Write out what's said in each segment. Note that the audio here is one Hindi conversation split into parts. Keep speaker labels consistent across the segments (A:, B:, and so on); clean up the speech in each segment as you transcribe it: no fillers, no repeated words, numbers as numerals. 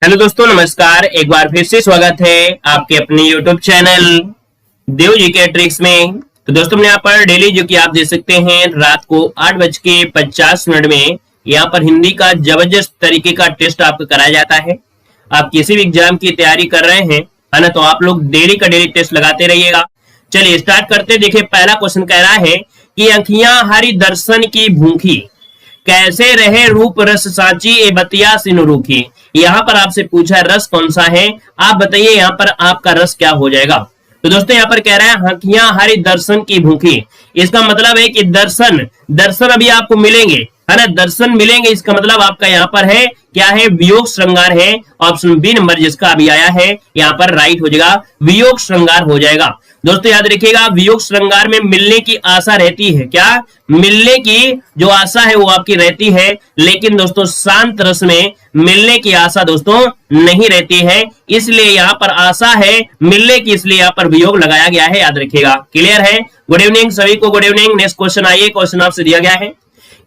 A: हेलो दोस्तों, नमस्कार। एक बार फिर से स्वागत है आपके अपने यूट्यूब चैनल देव जी के ट्रिक्स में। तो दोस्तों, यहाँ पर डेली जो कि आप देख सकते हैं रात को 8:50 में यहाँ पर हिंदी का जबरदस्त तरीके का टेस्ट आपको कराया जाता है। आप किसी भी एग्जाम की तैयारी कर रहे हैं, है ना, तो आप लोग डेली का डेली टेस्ट लगाते रहिएगा। चलिए स्टार्ट करते। देखिए, पहला क्वेश्चन कह रहा है कि आँखियां हरि दर्शन की भूखी, कैसे रहे रूप रस साची ए बतिया सिनु रूखी। यहाँ पर आपसे पूछा है रस कौन सा है, आप बताइए यहाँ पर आपका रस क्या हो जाएगा। तो दोस्तों, यहाँ पर कह रहा है आँखियां हरि दर्शन की भूखी। इसका मतलब है कि दर्शन दर्शन अभी आपको मिलेंगे, है ना, दर्शन मिलेंगे। इसका मतलब आपका यहाँ पर है क्या है, वियोग श्रृंगार है। ऑप्शन बी नंबर जिसका अभी आया है यहाँ पर राइट हो जाएगा, वियोग श्रृंगार हो जाएगा। दोस्तों याद रखिएगा, वियोग श्रृंगार में मिलने की आशा रहती है। क्या मिलने की जो आशा है वो आपकी रहती है, लेकिन दोस्तों शांत रस में मिलने की आशा दोस्तों नहीं रहती है। इसलिए यहाँ पर आशा है मिलने की, इसलिए यहाँ पर वियोग लगाया गया है। याद रखिएगा, क्लियर है। गुड इवनिंग सभी को, गुड इवनिंग। नेक्स्ट क्वेश्चन आइए। क्वेश्चन आपसे दिया गया है,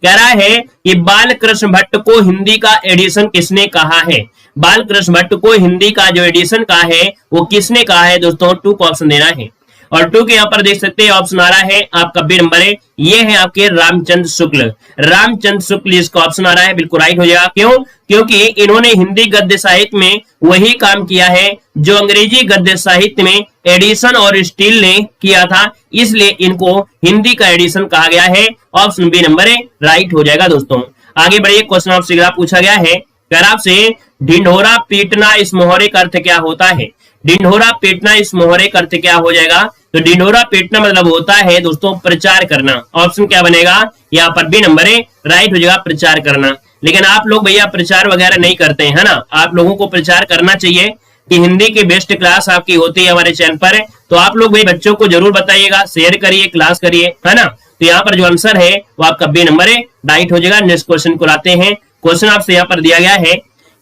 A: कह रहा है कि बालकृष्ण भट्ट को हिंदी का एडिशन किसने कहा है। बालकृष्ण भट्ट को हिंदी का जो एडिशन कहा है वो किसने कहा है दोस्तों। 2 को ऑप्शन देना है और 2 के यहाँ पर देख सकते हैं ऑप्शन आ रहा है आपका बी नंबर है, ये है आपके रामचंद्र शुक्ल। रामचंद्र शुक्ल इसका ऑप्शन आ रहा है, बिल्कुल राइट हो जाएगा। क्यों? क्योंकि इन्होंने हिंदी गद्य साहित्य में वही काम किया है जो अंग्रेजी गद्य साहित्य में एडिशन और स्टील ने किया था, इसलिए इनको हिंदी का एडिशन कहा गया है। ऑप्शन बी नंबर है राइट हो जाएगा। दोस्तों आगे बढ़िए। क्वेश्चन आपसे पूछा गया है, आपसे ढिंढोरा पीटना इस मोहरे का अर्थ क्या होता है। ढिंढोरा पीटना इस मोहरे का अर्थ क्या हो जाएगा। तो ढिंढोरा पीटना मतलब होता है दोस्तों प्रचार करना। ऑप्शन क्या बनेगा यहाँ पर बी नंबर है राइट हो जाएगा, प्रचार करना। लेकिन आप लोग भैया प्रचार वगैरह नहीं करते हैं, है ना। आप लोगों को प्रचार करना चाहिए कि हिंदी की बेस्ट क्लास आपकी होती है हमारे चैनल पर। तो आप लोग भाई बच्चों को जरूर बताइएगा, शेयर करिए, क्लास करिए, है ना। तो यहाँ पर जो आंसर है वो आपका बी नंबर है राइट हो जाएगा। नेक्स्ट क्वेश्चन को लाते हैं। क्वेश्चन आपसे यहाँ पर दिया गया है,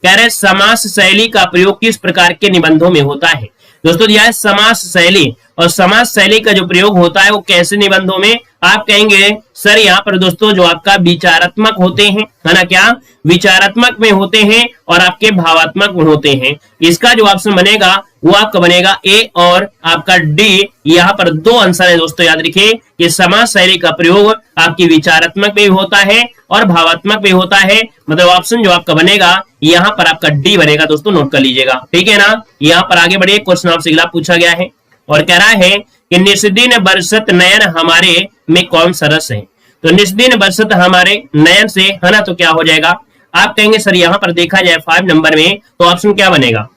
A: कह रहे समास शैली का प्रयोग किस प्रकार के निबंधों में होता है। दोस्तों दिया है समास शैली, और समास शैली का जो प्रयोग होता है वो कैसे निबंधों में। आप कहेंगे सर यहाँ पर दोस्तों जो आपका विचारात्मक होते हैं, है ना, क्या विचारात्मक में होते हैं और आपके भावात्मक में होते हैं। इसका जो ऑप्शन बनेगा वो आपका बनेगा ए और आपका डी। यहाँ पर 2 आंसर है दोस्तों। याद रखिए कि समास शैली का प्रयोग आपकी विचारात्मक में भी होता है और भावात्मक में होता है। मतलब ऑप्शन जो आपका बनेगा यहाँ पर आपका डी बनेगा। दोस्तों नोट कर लीजिएगा, ठीक है ना। यहाँ पर आगे बढ़िए। क्वेश्चन आपसे अगला पूछा गया है और कह रहा है कि निस्दिन बरसत नयन हमारे में कौन सा रस है। तो निस्दिन बरसत हमारे नयन से, है ना, तो क्या हो जाएगा। आप कहेंगे सर यहाँ पर देखा जाए 5 नंबर में तो ऑप्शन क्या बनेगा।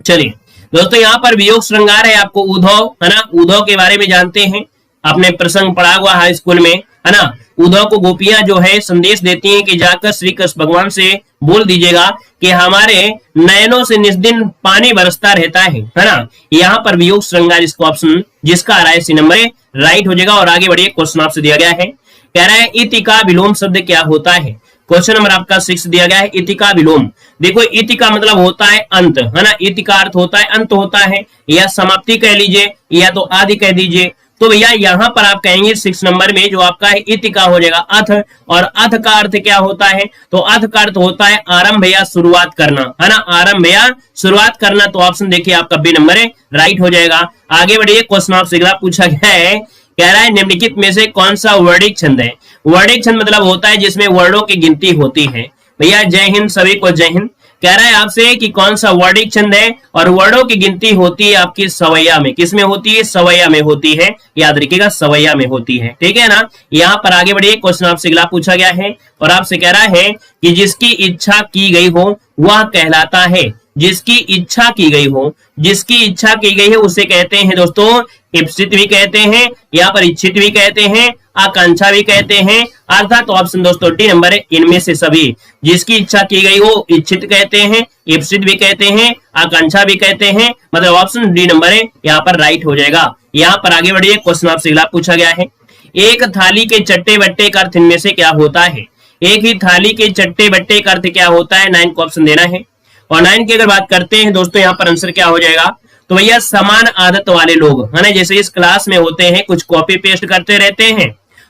A: चलिए दोस्तों, यहाँ पर वियोग श्रृंगार है आपको उद्धव, है ना। उद्धव के बारे में जानते हैं, आपने प्रसंग पढ़ा हुआ हाई स्कूल में, है ना। उद्धव को गोपियां जो है संदेश देती हैं कि जाकर श्री कृष्ण भगवान से बोल दीजिएगा कि हमारे नयनों से निस्दिन पानी बरसता रहता है ना। यहाँ पर वियोग श्रृंगार इसको ऑप्शन जिसका आ रहा है सी नंबर राइट हो जाएगा। और आगे बढ़िए। क्वेश्चन आपसे दिया गया है, कह रहा है इति का विलोम शब्द क्या होता है। क्वेश्चन नंबर आपका 6 दिया गया है, इति का विलोम। देखो इति का मतलब होता है अंत, है ना। इति का अर्थ होता है अंत होता है, या समाप्ति कह लीजिए या तो आदि कह दीजिए। तो भैया यहाँ पर आप कहेंगे 6 नंबर में जो आपका है इति का हो जाएगा अथ। और अथ का अर्थ क्या होता है। तो अथ का अर्थ होता है आरंभ या शुरुआत करना, है ना, आरंभ या शुरुआत करना। तो ऑप्शन देखिए आपका बी नंबर है राइट हो जाएगा। आगे बढ़िए। क्वेश्चन आपसे अगला पूछा गया है, कह रहा है निम्नलिखित में से कौन सा वर्णिक छंद है। वर्णिक छंद मतलब होता है जिसमें वर्णों की गिनती होती है। भैया जय हिंद सभी को, जय हिंद। कह रहा है आपसे कि कौन सा वर्णिक छंद है और वर्णों की गिनती होती है आपकी सवैया में। किसमें होती है, सवैया में होती है। याद रखिएगा सवैया में होती है, ठीक है ना। यहाँ पर आगे बढ़िए। क्वेश्चन आपसे अगला पूछा गया है और आपसे कह रहा है कि जिसकी इच्छा की गई हो वह कहलाता है। जिसकी इच्छा की गई हो, जिसकी इच्छा की गई है उसे कहते हैं दोस्तों इप्सित भी कहते हैं, यहाँ पर इच्छित भी कहते हैं, आकांक्षा भी कहते हैं। अर्थात तो ऑप्शन दोस्तों डी नंबर है इनमें से सभी। जिसकी इच्छा की गई हो इच्छित कहते हैं, इप्सित भी कहते हैं, आकांक्षा भी कहते हैं। मतलब ऑप्शन डी नंबर है यहाँ पर राइट हो जाएगा। यहाँ पर आगे बढ़िए। क्वेश्चन आपसे अगला पूछा गया है, एक थाली के चट्टे बट्टे का अर्थ इनमें से क्या होता है। एक ही थाली के चट्टे बट्टे का अर्थ क्या होता है। 9 को ऑप्शन देना है। और 9 की अगर बात करते हैं दोस्तों यहाँ पर आंसर क्या हो जाएगा। तो भैया समान आदत वाले लोग, है ना, जैसे इस क्लास में होते हैं, कुछ कॉपी पेस्ट करते रहते हैं,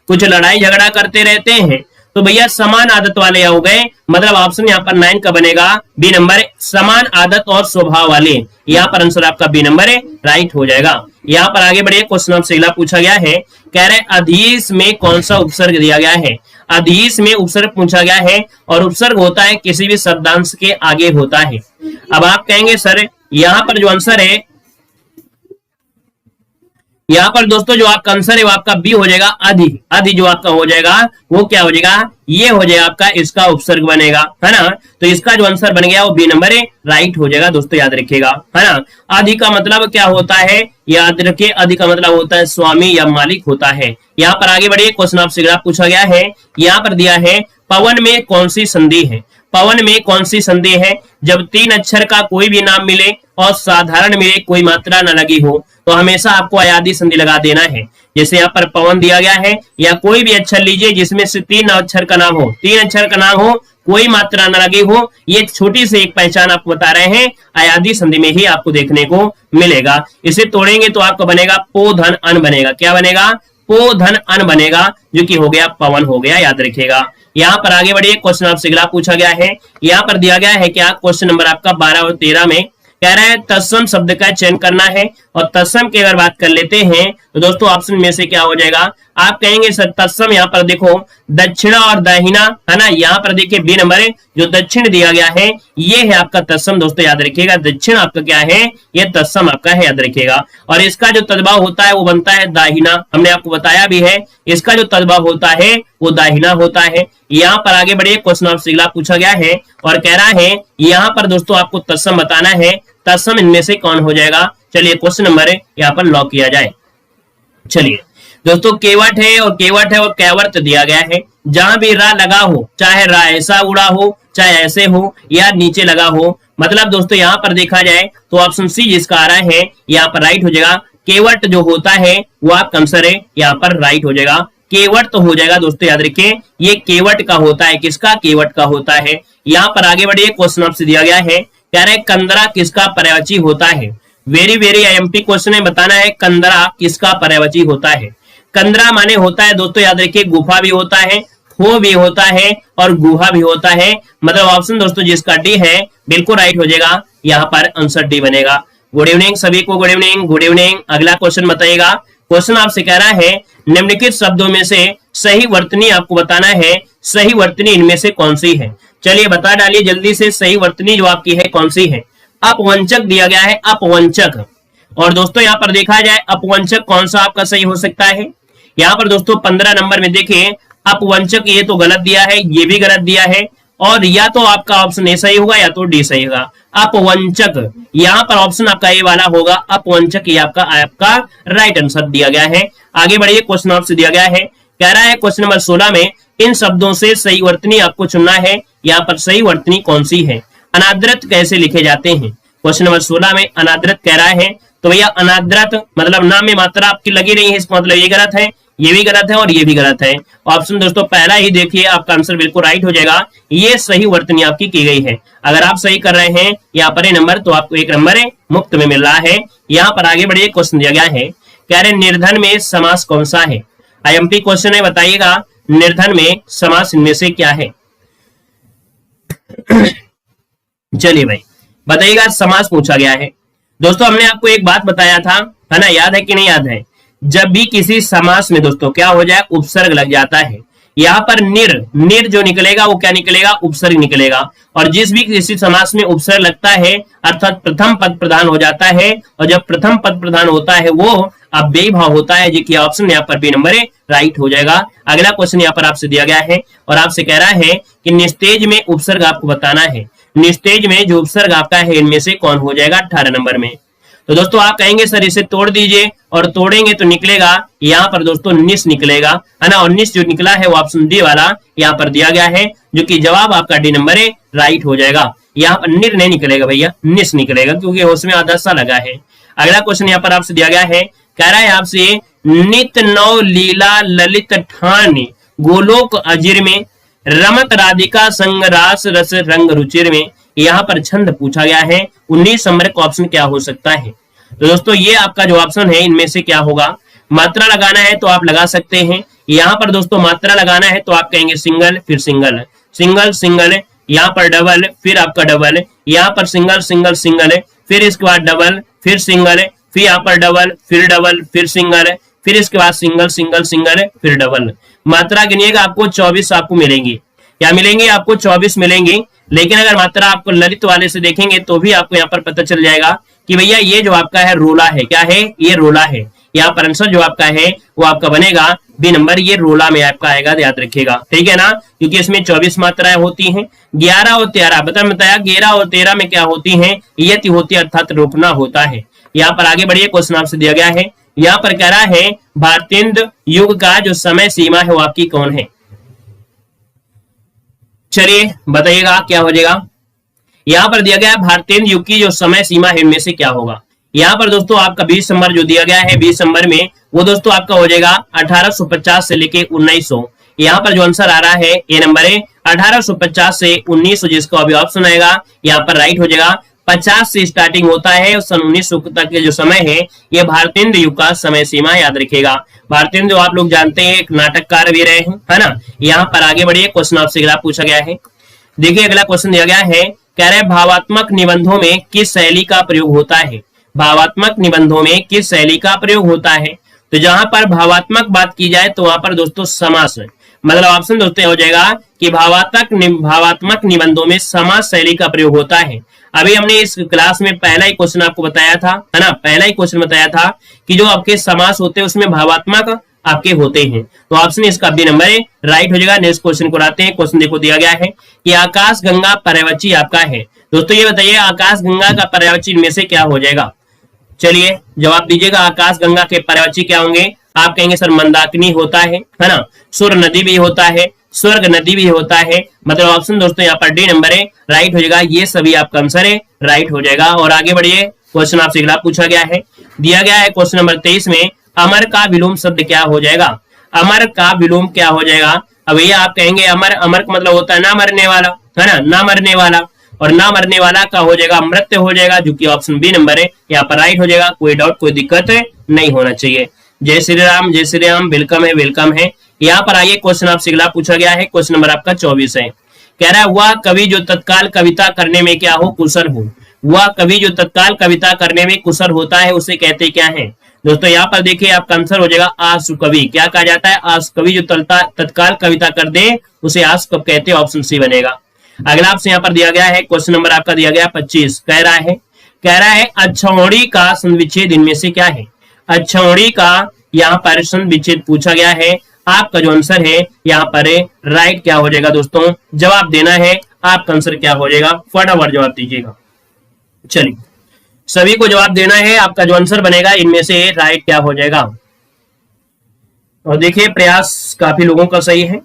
A: कुछ लड़ाई झगड़ा करते रहते हैं, तो भैया समान आदत वाले हो गए, मतलब ऑप्शन यहाँ पर 9 का बनेगा बी नंबर, समान आदत और स्वभाव वाले। यहाँ पर आंसर आपका बी नंबर राइट हो जाएगा। यहाँ पर आगे बढ़िए, क्वेश्चन आपसे अगला पूछा गया है, कह रहे अधीश में कौन सा उपसर्ग दिया गया है। अधीश में उपसर्ग पूछा गया है और उपसर्ग होता है किसी भी शब्दांश के आगे होता है। अब आप कहेंगे सर यहाँ पर जो आंसर है, यहाँ पर दोस्तों जो आपका आंसर है वो आपका बी हो जाएगा, अधि। अधि जो आपका हो जाएगा वो क्या हो जाएगा, ये हो जाएगा आपका, इसका उपसर्ग बनेगा, है ना। तो इसका जो आंसर बन गया वो बी नंबर राइट हो जाएगा दोस्तों, याद रखिएगा, है ना। अधि का मतलब क्या होता है, याद रखिए, अधि का मतलब होता है स्वामी या मालिक होता है। यहाँ पर आगे बढ़िए, क्वेश्चन आपसे अगला पूछा गया है, यहाँ पर दिया है पवन में कौन सी संधि है। पवन में कौन सी संधि है, जब 3 अक्षर का कोई भी नाम मिले और साधारण मिले, कोई मात्रा न लगी हो, तो हमेशा आपको अयादी संधि लगा देना है। जैसे यहाँ पर पवन दिया गया है, या कोई भी अक्षर लीजिए जिसमें से 3 अक्षर का नाम हो, 3 अक्षर का नाम हो, कोई मात्रा न लगी हो, ये छोटी सी एक पहचान आपको बता रहे हैं, अयादी संधि में ही आपको देखने को मिलेगा। इसे तोड़ेंगे तो आपको बनेगा पो धन अन बनेगा। क्या बनेगा, पो धन अन बनेगा, जो कि हो गया पवन हो गया, याद रखिएगा। यहाँ पर आगे बढ़िए, क्वेश्चन आपसे अगला पूछा गया है, यहाँ पर दिया गया है क्या, क्वेश्चन नंबर आपका 12 और 13 में कह रहा है तत्सम शब्द का चयन करना है। और तत्सम की अगर बात कर लेते हैं तो दोस्तों ऑप्शन में से क्या हो जाएगा, आप कहेंगे सर तत्सम, यहाँ पर देखो दक्षिणा और दाहिना, है ना। यहाँ पर देखिए बी नंबर जो दक्षिण दिया गया है ये है आपका तत्सम दोस्तों, याद रखिएगा। दक्षिण आपका क्या है, ये तत्सम आपका है, याद रखिएगा। और इसका जो तद्भाव होता है वो बनता है दाहिना, हमने आपको बताया भी है, इसका जो तद्भाव होता है वो दाहिना होता है। यहाँ पर आगे बढ़िए, क्वेश्चन आपसे अगला पूछा गया है और कह रहा है यहाँ पर दोस्तों आपको तत्सम बताना है, तत्सम इनमें से कौन हो जाएगा। चलिए क्वेश्चन नंबर यहाँ पर लॉक किया जाए। चलिए दोस्तों, केवट है और केवट है और कैवर्त दिया गया है। जहां भी रा लगा हो, चाहे रा ऐसा उड़ा हो, चाहे ऐसे हो, या नीचे लगा हो, मतलब दोस्तों यहाँ पर देखा जाए तो ऑप्शन सी जिसका आ रहा है यहाँ पर राइट हो जाएगा। केवट जो होता है वो आपका आंसर है, यहाँ पर राइट हो जाएगा। केवट तो हो जाएगा दोस्तों, याद रखिए, ये केवट का होता है, किसका, केवट का होता है। यहाँ पर आगे बढ़िए, क्वेश्चन आपसे दिया गया है, कह रहे कंदरा किसका पर्यायवाची होता है। वेरी वेरी आईएमपी क्वेश्चन है, बताना है कंदरा किसका पर्यायवाची होता है। कंदरा माने होता है दोस्तों, याद रखिए, गुफा भी होता है, खो भी होता है और गुहा भी होता है। मतलब ऑप्शन दोस्तों जिसका डी है बिल्कुल राइट हो जाएगा, यहाँ पर आंसर डी बनेगा। गुड इवनिंग सभी को, गुड इवनिंग, गुड इवनिंग। अगला क्वेश्चन बताइएगा, क्वेश्चन आपसे कह रहा है निम्नलिखित शब्दों में से सही वर्तनी आपको बताना है, सही वर्तनी इनमें से कौन सी है। चलिए बता डालिए जल्दी से, सही वर्तनी जो आपकी है कौन सी है। अपवंचक दिया गया है, अपवंचक। और दोस्तों यहाँ पर देखा जाए अपवंचक कौन सा आपका सही हो सकता है। यहाँ पर दोस्तों 15 नंबर में देखिए अपवंचक, ये तो गलत दिया है, ये भी गलत दिया है, और या तो आपका ऑप्शन ए सही होगा या तो डी सही होगा। अपवंचक, यहाँ पर ऑप्शन आपका ए वाला होगा, अपवंचक ये आपका राइट आंसर दिया गया है। आगे बढ़िए, क्वेश्चन आपसे दिया गया है, कह रहा है क्वेश्चन नंबर 16 में इन शब्दों से सही वर्तनी आपको चुनना है। यहाँ पर सही वर्तनी कौन सी है। अनाद्रत कैसे लिखे जाते हैं, क्वेश्चन नंबर 16 में अनाद्रत कह रहा है, तो भैया अनाद्रत मतलब नाम में मात्रा आपकी लगी रही है, इसका मतलब ये गलत है, ये भी गलत है और ये भी गलत है। ऑप्शन दोस्तों पहला ही देखिए, आपका आंसर बिल्कुल राइट हो जाएगा, ये सही वर्तनी आपकी की गई है। अगर आप सही कर रहे हैं यहाँ पर नंबर, तो आपको 1 नंबर मुफ्त में मिल रहा है। यहाँ पर आगे बढ़िए, क्वेश्चन दिया गया है, कह रहे निर्धन में समास कौन सा है। आईएमपी क्वेश्चन है, बताइएगा निर्धन में समास इनमें से क्या है। चलिए भाई बताइएगा, समास पूछा गया है। दोस्तों हमने आपको एक बात बताया था, है ना, याद है कि नहीं याद है। जब भी किसी समास में दोस्तों क्या हो जाए, उपसर्ग लग जाता है, यहाँ पर निर जो निकलेगा वो क्या निकलेगा, उपसर्ग निकलेगा। और जिस भी किसी समास में उपसर्ग लगता है अर्थात प्रथम पद प्रधान हो जाता है, और जब प्रथम पद प्रधान होता है वो अव्ययी भाव होता है, जो कि ऑप्शन यहाँ पर बी नंबर राइट हो जाएगा। अगला क्वेश्चन यहाँ पर आपसे दिया गया है और आपसे कह रहा है कि निस्तेज में उपसर्ग आपको बताना है। निस्तेज में जो उपसर्ग आपका है इनमें से कौन हो जाएगा 18 नंबर में। तो दोस्तों आप कहेंगे सर इसे तोड़ दीजिए, और तोड़ेंगे तो निकलेगा यहाँ पर दोस्तों निस निकलेगा, है ना। और निस जो निकला है वो ऑप्शन डी वाला यहाँ पर दिया गया है, जो कि जवाब आपका डी नंबर राइट हो जाएगा। यहाँ पर निर नहीं निकलेगा भैया, निस निकलेगा, क्योंकि उसमें आधा सा लगा है। अगला क्वेश्चन यहाँ पर आपसे दिया गया है, कह रहा है आपसे नित नौ लीला ललित ठान गोलोक अजिर में रमत राधिका संग रास रस रंग रुचिर में। यहाँ पर छंद पूछा गया है, 19 नंबर का ऑप्शन क्या हो सकता है। तो दोस्तों ये आपका जो ऑप्शन है इनमें से क्या होगा। मात्रा लगाना है तो आप लगा सकते हैं, यहाँ पर दोस्तों मात्रा लगाना है तो आप कहेंगे सिंगल, फिर सिंगल, सिंगल सिंगल, यहाँ पर डबल, फिर आपका डबल, यहाँ पर सिंगल सिंगल सिंगल, फिर इसके बाद डबल, फिर सिंगल, फिर यहाँ पर डबल, फिर सिंगल, फिर इसके बाद सिंगल सिंगल सिंगल, फिर डबल। मात्रा गिनिएगा आपको 24 आपको मिलेंगी, क्या मिलेंगे आपको 24 मिलेंगे। लेकिन अगर मात्रा आपको ललित वाले से देखेंगे तो भी आपको यहाँ पर पता चल जाएगा कि भैया ये जो आपका है रोला है, क्या है ये रोला है। यहाँ पर आंसर जो आपका है वो आपका बनेगा बी नंबर, ये रोला में आपका आएगा, याद रखिएगा, ठीक है ना, क्योंकि इसमें 24 मात्राएं होती हैं। 11 और 13 बताया 11 और 13 में क्या होती है, यति होती है अर्थात रोकना होता है। यहाँ पर आगे बढ़िए, क्वेश्चन आपसे दिया गया है, यहाँ पर कह रहा है भारतेंदु युग का जो समय सीमा है वो आपकी कौन है। चलिए बताइएगा क्या हो जाएगा। यहाँ पर दिया गया है भारतेंदु युग की जो समय सीमा है इनमें से क्या होगा। यहाँ पर दोस्तों आपका 20 नंबर जो दिया गया है, 20 नंबर में वो दोस्तों आपका हो जाएगा 1850 से लेके 1900। यहाँ पर जो आंसर आ रहा है ए नंबर है 1850 से 1900, जिसका अभी ऑप्शन आएगा यहाँ पर राइट हो जाएगा। 50 से स्टार्टिंग होता है और सन 1900 तक के जो समय है ये भारतेंदु युग का समय सीमा, याद रखिएगा। भारतेंदु आप लोग जानते हैं एक नाटककार भी रहे हैं, है ना। यहाँ पर आगे बढ़िए, क्वेश्चन आपसे अगला पूछा गया है। देखिए अगला क्वेश्चन दिया गया है, कह रहे भावात्मक निबंधों में किस शैली का प्रयोग होता है। भावात्मक निबंधों में किस शैली का प्रयोग होता है। तो जहां पर भावात्मक बात की जाए तो वहां पर दोस्तों समास, मतलब ऑप्शन दोस्तों हो जाएगा कि भावात्मक निबंधों में समास शैली का प्रयोग होता है। अभी हमने इस क्लास में पहला ही क्वेश्चन आपको बताया था, है ना, पहला ही क्वेश्चन बताया था कि जो आपके समास होते हैं उसमें भावात्मक आपके होते हैं। तो ऑप्शन इसका बी नंबर है, राइट हो जाएगा। नेक्स्ट क्वेश्चन को आते हैं। क्वेश्चन देखो दिया गया है कि आकाश गंगा पर्यायवाची आपका है। दोस्तों ये बताइए आकाश गंगा का पर्यायवाची इनमें से क्या हो जाएगा। चलिए जवाब दीजिएगा, आकाश गंगा के पर्यायवाची क्या होंगे। आप कहेंगे सर मंदाकिनी होता है ना, सुर नदी भी होता है, स्वर्ग नदी भी होता है। मतलब ऑप्शन दोस्तों यहाँ पर डी नंबर है, राइट हो जाएगा। ये सभी आपका आंसर है, राइट हो जाएगा। और आगे बढ़िए, क्वेश्चन आपसे अगला पूछा गया है, दिया गया है क्वेश्चन नंबर 23 में अमर का विलोम शब्द क्या हो जाएगा। अमर का विलोम क्या हो जाएगा। अब ये आप कहेंगे अमर, अमर का मतलब होता है ना मरने वाला, है ना, ना मरने वाला, और ना मरने वाला का हो जाएगा मृत्यु हो जाएगा, जो कि ऑप्शन बी नंबर है, यहाँ पर राइट हो जाएगा। कोई डाउट कोई दिक्कत नहीं होना चाहिए। जय श्री राम, जय श्री राम, वेलकम है, वेलकम है। यहाँ पर आइए, क्वेश्चन आपसे अगला पूछा गया है, क्वेश्चन नंबर आपका 24 है। कह रहा है वह कवि जो तत्काल कविता करने में क्या हो, कुशल हो। वह कवि जो तत्काल कविता करने में कुशल होता है उसे कहते क्या है। दोस्तों यहाँ पर देखिए आपका आंसर हो जाएगा आशु कवि। क्या कहा जाता है, आशु कवि जो तत्काल कविता कर दे उसे आशु कवि कहते हैं, ऑप्शन सी बनेगा। अगला आपसे यहाँ पर दिया गया है, क्वेश्चन नंबर आपका दिया गया 25। कह रहा है अक्षौणी का संविच्छेद इनमें से क्या है। अक्षौणी का यहाँ पर संविच्छेद पूछा गया है। आपका जो आंसर है यहाँ पर राइट क्या हो जाएगा दोस्तों, जवाब देना है। आपका आंसर क्या हो जाएगा, फटाफट जवाब दीजिएगा। चलिए सभी को जवाब देना है। आपका जो आंसर बनेगा इनमें से राइट क्या हो जाएगा। और देखिए प्रयास काफी लोगों का सही है।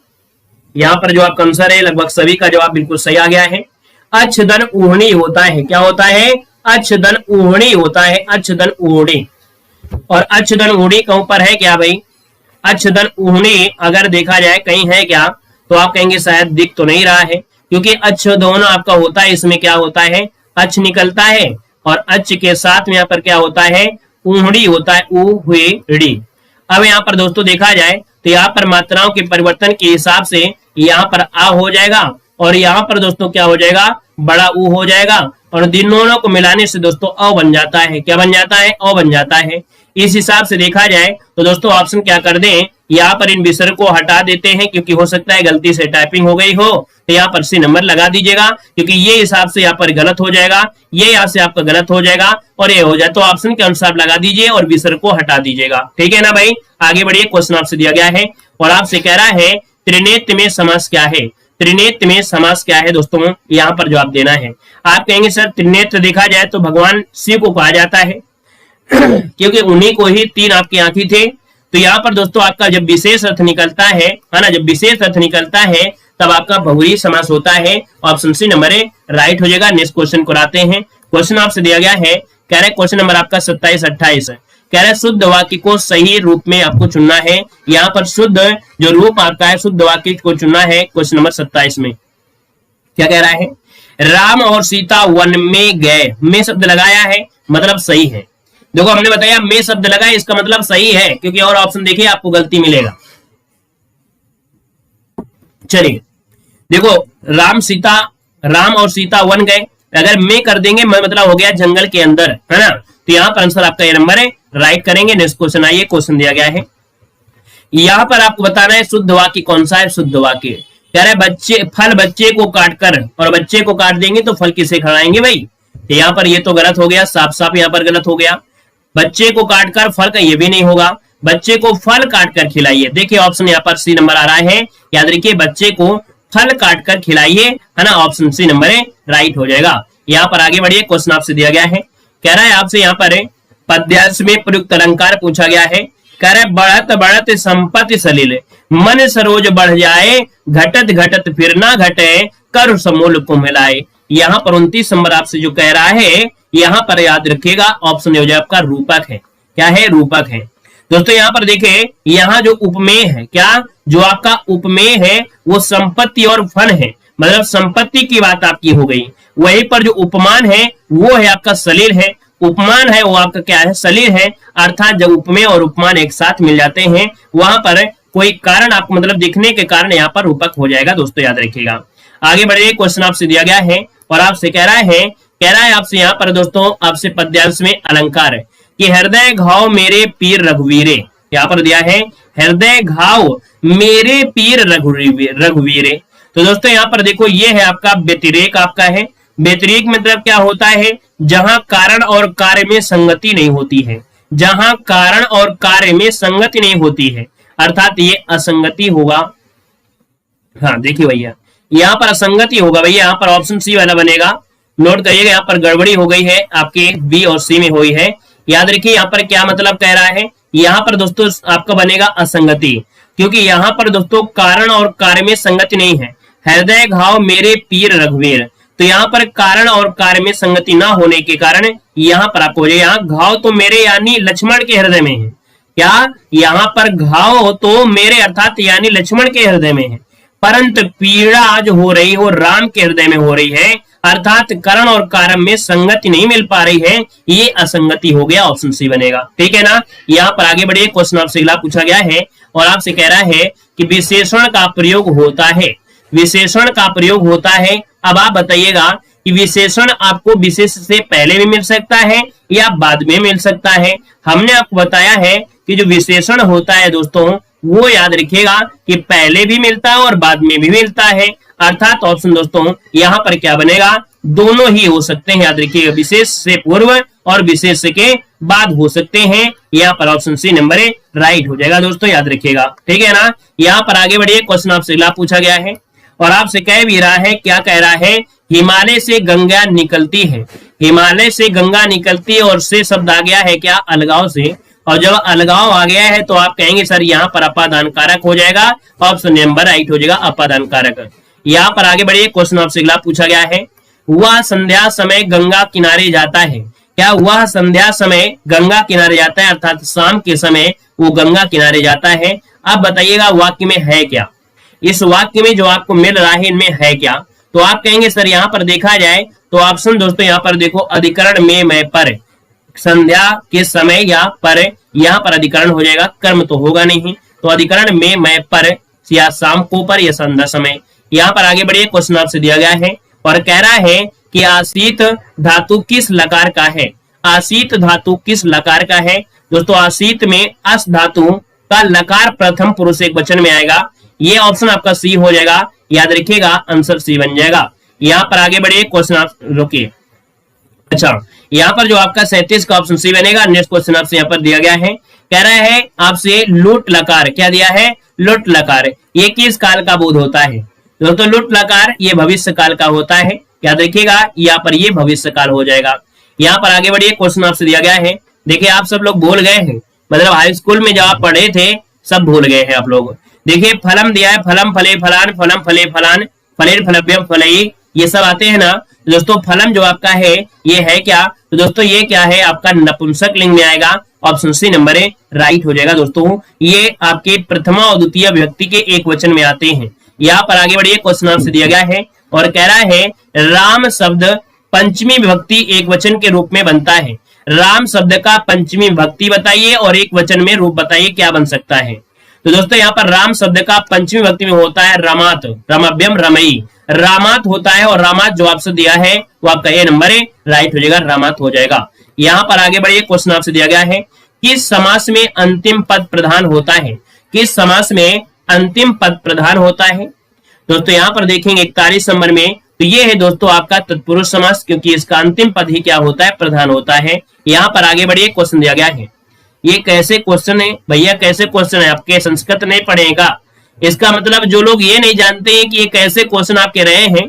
A: यहाँ पर जो आपका आंसर है लगभग सभी का जवाब बिल्कुल सही आ गया है। अच्छदन ऊहणी होता है, क्या होता है, अच्छदन ऊहणी होता है, अच्छदन ऊहणी। और अच्छदन ऊहणी के ऊपर है क्या भाई, अच्छदन ऊहणी अगर देखा जाए कहीं है क्या, तो आप कहेंगे शायद दिख तो नहीं रहा है, क्योंकि अच्छदोन आपका होता है, इसमें क्या होता है, अच्छ निकलता है, और अच्छ के साथ में यहाँ पर क्या होता है, ऊहड़ी होता है, ऊहड़ी। अब यहाँ पर दोस्तों देखा जाए तो यहाँ पर मात्राओं के परिवर्तन के हिसाब से यहाँ पर आ हो जाएगा, और यहाँ पर दोस्तों क्या हो जाएगा, बड़ा ऊ हो जाएगा, और दोनों को मिलाने से दोस्तों अ बन जाता है। क्या बन जाता है, अ बन जाता है। इस हिसाब से देखा जाए तो दोस्तों ऑप्शन क्या कर दें, यहाँ पर इन विसर्ग को हटा देते हैं, क्योंकि हो सकता है गलती से टाइपिंग हो गई हो, तो यहाँ पर सी नंबर लगा दीजिएगा, क्योंकि ये हिसाब से यहाँ पर गलत हो जाएगा, ये यहाँ से आपका गलत हो जाएगा, और ये हो जाए तो ऑप्शन के अनुसार लगा दीजिए और विसर्ग को हटा दीजिएगा। ठीक है ना भाई। आगे बढ़िए, क्वेश्चन आपसे दिया गया है और आपसे कह रहा है त्रिनेत्र में समास क्या है। त्रिनेत्र में समास क्या है दोस्तों, यहाँ पर जवाब देना है। आप कहेंगे सर त्रिनेत्र देखा जाए तो भगवान शिव को कहा जाता है क्योंकि उन्हीं को ही 3 आपकी आंखें थे। तो यहाँ पर दोस्तों आपका जब विशेष अर्थ निकलता है ना, जब विशेष अर्थ निकलता है तब आपका बहुव्रीहि समास होता है। ऑप्शन सी नंबर है, राइट हो जाएगा। नेक्स्ट क्वेश्चन को आते हैं। क्वेश्चन आपसे दिया गया है, कह रहे क्वेश्चन नंबर आपका 27-28 कह रहे शुद्ध वाक्य को सही रूप में आपको चुनना है। यहाँ पर शुद्ध जो रूप आपका है शुद्ध वाक्य को चुनना है। क्वेश्चन नंबर 27 में क्या कह रहा है, राम और सीता वन में गए, में शब्द लगाया है, मतलब सही है। देखो हमने बताया में शब्द लगा, इसका मतलब सही है, क्योंकि और ऑप्शन देखिए आपको गलती मिलेगा। चलिए देखो, राम और सीता वन गए, अगर मैं कर देंगे मैं मतलब हो गया जंगल के अंदर, है ना। तो यहाँ पर आंसर आपका ये नंबर है, राइट करेंगे। नेक्स्ट क्वेश्चन आइए, क्वेश्चन दिया गया है, यहाँ पर आपको बताना है शुद्ध वाक्य कौन सा है। शुद्ध वाक्य कह रहे बच्चे फल बच्चे को काटकर, और बच्चे को काट देंगे तो फल किसे खिलाएंगे भाई। तो यहाँ पर ये तो गलत हो गया, साफ साफ यहाँ पर गलत हो गया। बच्चे को काटकर फल का ये भी नहीं होगा, बच्चे को फल काटकर खिलाइए। देखिए ऑप्शन यहाँ पर सी नंबर आ रहा है, याद रखिए बच्चे को फल काटकर खिलाइए, है ना। ऑप्शन सी नंबर है, राइट हो जाएगा। यहाँ पर आगे बढ़िए, क्वेश्चन आपसे दिया गया है, कह रहा है आपसे यहाँ पर पद्यांश में प्रयुक्त अलंकार पूछा गया है। कह रहे बढ़त बढ़त संपत्ति सलिल, मन सरोज बढ़ जाए, घटत घटत फिर ना घटे, कर समूल को मिलाए। यहाँ पर 29 नंबर आपसे जो कह रहा है, यहाँ पर याद रखिएगा ऑप्शन हो जाए आपका रूपक है। क्या है? रूपक है। दोस्तों यहाँ पर देखे, यहाँ जो उपमेय है, क्या जो आपका उपमेय है वो संपत्ति और फल है, मतलब संपत्ति की बात आपकी हो गई। वहीं पर जो उपमान है वो है आपका सलिल है, उपमान है वो आपका क्या है? सलिल है। अर्थात जब उपमेय और उपमान एक साथ मिल जाते हैं वहां पर कोई कारण आपको मतलब दिखने के कारण यहाँ पर रूपक हो जाएगा। दोस्तों याद रखिएगा। आगे बढ़िए, क्वेश्चन आपसे दिया गया है और आपसे कह रहा है आपसे यहाँ पर दोस्तों आपसे पद्यांश में अलंकार है कि हृदय घाव मेरे पीर रघुवीरे। यहाँ पर दिया है हृदय घाव मेरे पीर रघुवीरे। तो दोस्तों यहाँ पर देखो ये है आपका व्यतिरेक आपका है। व्यतिरेक मतलब क्या होता है? जहां कारण और कार्य में संगति नहीं होती है, जहां कारण और कार्य में संगति नहीं होती है, अर्थात ये असंगति होगा। हाँ देखिए भैया, यहाँ पर असंगति होगा भैया, यहाँ पर ऑप्शन सी वाला बनेगा। नोट करिएगा, यहाँ पर गड़बड़ी हो गई है आपके बी और सी में हुई है। याद रखिए यहाँ पर क्या मतलब कह रहा है, यहाँ पर दोस्तों आपका बनेगा असंगति, क्योंकि यहाँ पर दोस्तों कारण और कार्य में संगति नहीं है। हृदय घाव मेरे पीर रघुवीर, तो यहाँ पर कारण और कार्य में संगति ना होने के कारण यहाँ पर आपको यहाँ घाव तो मेरे यानी लक्ष्मण के हृदय में है। क्या यहाँ पर घाव तो मेरे अर्थात यानी लक्ष्मण के हृदय में है, परंतु पीड़ा आज हो रही हो राम के हृदय में हो रही है, अर्थात कारण और कारण में संगति नहीं मिल पा रही है, ये असंगति हो गया। ऑप्शन सी बनेगा। ठीक है ना। यहाँ पर आगे बढ़िए, क्वेश्चन आपसे अगला पूछा गया है और आपसे कह रहा है कि विशेषण का प्रयोग होता है, विशेषण का प्रयोग होता है। अब आप बताइएगा कि विशेषण आपको विशेष से पहले भी मिल सकता है या बाद में मिल सकता है। हमने आपको बताया है कि जो विशेषण होता है दोस्तों वो याद रखिएगा कि पहले भी मिलता है और बाद में भी मिलता है, अर्थात ऑप्शन दोस्तों यहाँ पर क्या बनेगा? दोनों ही हो सकते हैं। याद रखिएगा, विशेष से पूर्व और विशेष के बाद हो सकते हैं। यहाँ पर ऑप्शन सी नंबर है, राइट हो जाएगा। दोस्तों याद रखिएगा। ठीक है ना। यहाँ पर आगे बढ़िए, क्वेश्चन आपसे अगला पूछा गया है और आपसे कह भी रहा है, क्या कह रहा है? हिमालय से गंगा निकलती है, हिमालय से गंगा निकलती है और से शब्द आ गया है क्या? अलगाव से। और जब अलगाव आ गया है तो आप कहेंगे सर यहाँ पर अपादान कारक हो जाएगा, ऑप्शन नंबर राइट हो जाएगा, अपादान कारक। यहाँ पर आगे बढ़िए, क्वेश्चन आपसे अगला पूछा गया है, वह संध्या समय गंगा किनारे जाता है। क्या वह संध्या समय गंगा किनारे जाता है, अर्थात शाम के समय वो गंगा किनारे जाता है। अब बताइएगा वाक्य में है क्या? इस वाक्य में जो आपको मिल रहा है इनमें है क्या? तो आप कहेंगे सर यहाँ पर देखा जाए तो ऑप्शन दोस्तों यहाँ पर देखो, अधिकरण में मैं पर, संध्या के समय या पर, यहाँ पर अधिकरण हो जाएगा, कर्म तो होगा नहीं, तो अधिकरण में मैं पर या शाम को पर या संध्या समय। यहाँ पर आगे बढ़िए, क्वेश्चन आपसे दिया गया है और कह रहा है कि आसीत धातु किस लकार का है? आसीत धातु किस लकार का है? दोस्तों आसीत में अस धातु का लकार प्रथम पुरुष एक वचन में आएगा, ये ऑप्शन आपका सी हो जाएगा। याद रखिएगा, आंसर सी बन जाएगा। यहाँ पर आगे बढ़िए, क्वेश्चन आप रुकिए। अच्छा, यहाँ पर जो आपका 37 का ऑप्शन सी बनेगा। नेक्स्ट क्वेश्चन आपसे यहाँ पर दिया गया है, कह रहा है आपसे लुट लकार, क्या दिया है? लुट लकार, ये किस काल का बोध होता है? दोस्तों लुट लकार ये भविष्य काल का होता है। याद रखिएगा, यहाँ पर ये भविष्य काल हो जाएगा। यहाँ पर आगे बढ़िए, क्वेश्चन आपसे दिया गया है। देखिए आप सब लोग भूल गए हैं, मतलब हाई स्कूल में जब आप पढ़े थे सब भूल गए हैं आप लोग। देखिए फलम दिया है, फलम फले फलान, फलम फले फलान, फलेर फलभ्यम फलई, ये सब आते हैं ना दोस्तों। फलम जो आपका है ये है क्या? तो दोस्तों ये क्या है? आपका नपुंसक लिंग में आएगा, ऑप्शन सी नंबर है, राइट हो जाएगा। दोस्तों ये आपके प्रथमा और द्वितीय व्यक्ति के एक वचन में आते हैं। यहाँ पर आगे बढ़िए, क्वेश्चन आपसे दिया गया है और कह रहा है राम शब्द पंचमी विभक्ति एक वचन के रूप में बनता है। राम शब्द का पंचमी विभक्ति बताइए और एक वचन में रूप बताइए, क्या बन सकता है? तो दोस्तों यहाँ पर राम शब्द का पंचमी विभक्ति में होता है रमात, रमभ्यम रमई, रामात होता है और रामात जो आपसे दिया है वो आपका ए नंबर है, राइट हो जाएगा, रामात हो जाएगा। यहाँ पर आगे बढ़िए, क्वेश्चन आपसे दिया गया है किस समास में अंतिम पद प्रधान होता है, किस समास में अंतिम पद प्रधान होता है। दोस्तों यहाँ पर देखेंगे 41 नंबर में, तो ये है दोस्तों आपका तत्पुरुष समास, क्योंकि इसका अंतिम पद ही क्या होता है, प्रधान होता है। यहाँ पर आगे बढ़िए, क्वेश्चन दिया गया है, ये कैसे क्वेश्चन है भैया, कैसे क्वेश्चन है, आपके संस्कृत नहीं पढ़ेगा, इसका मतलब जो लोग ये नहीं जानते हैं कि ये कैसे क्वेश्चन आप कह रहे हैं,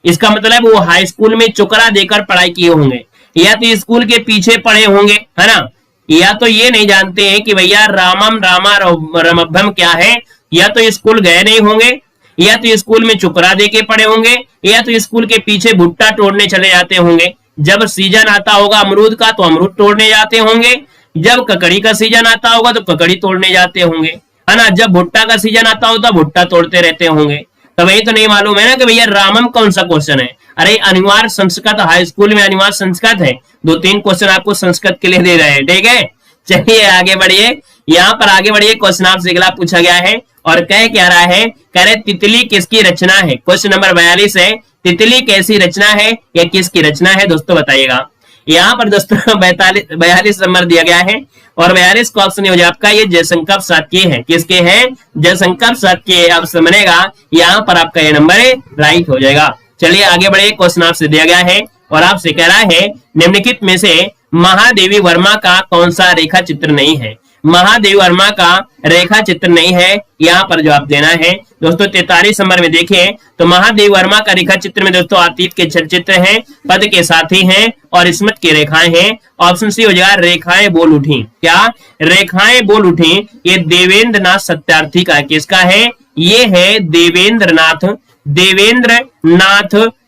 A: इसका मतलब वो हाई स्कूल में चुकरा देकर पढ़ाई किए होंगे, या तो स्कूल के पीछे पढ़े होंगे, है ना, या तो ये नहीं जानते हैं कि भैया रामम रामा रमभ्यम क्या है, या तो स्कूल गए नहीं होंगे, या तो स्कूल में चुकरा दे के पढ़े होंगे, या तो स्कूल के पीछे भुट्टा तोड़ने चले जाते होंगे। जब सीजन आता होगा अमरूद का तो अमरूद तोड़ने जाते होंगे, जब ककड़ी का सीजन आता होगा तो ककड़ी तोड़ने जाते होंगे, है ना, जब भुट्टा का सीजन आता होगा तो भुट्टा तोड़ते रहते होंगे। तो वही तो नहीं मालूम है ना कि भैया रामम कौन सा क्वेश्चन है। अरे अनिवार्य संस्कृत, हाई स्कूल में अनिवार्य संस्कृत है, 2-3 क्वेश्चन आपको संस्कृत के लिए दे रहे हैं, ठीक है। चलिए आगे बढ़िए, यहाँ पर आगे बढ़िए, क्वेश्चन आपसे अगला पूछा गया है और कह क्या रहा है, कह रहे तितली किसकी रचना है। क्वेश्चन नंबर 42 है, तितली कैसी रचना है या किसकी रचना है, दोस्तों बताइएगा। यहाँ पर दोस्तों 42 नंबर दिया गया है और 42 का ऑप्शन हो जाए आपका ये जयशंकर सातकी है, किसके है, जयशंकर सातकी। अब समझेगा यहाँ पर आपका ये नंबर है, राइट हो जाएगा। चलिए आगे बढ़े, क्वेश्चन आपसे दिया गया है और आपसे कह रहा है निम्नलिखित में से महादेवी वर्मा का कौन सा रेखा चित्र नहीं है। महादेवी वर्मा का रेखा चित्र नहीं है, यहाँ पर जवाब देना है। दोस्तों 43 नंबर में देखें तो महादेवी वर्मा का रेखा चित्र में दोस्तों अतीत के चलचित्र हैं, पद के साथी हैं और स्मृति की रेखाएं हैं। ऑप्शन सी हो जाएगा रेखाएं बोल उठी। क्या रेखाएं बोल उठी, ये देवेंद्र नाथ सत्यार्थी का, किसका है, ये है देवेंद्र नाथ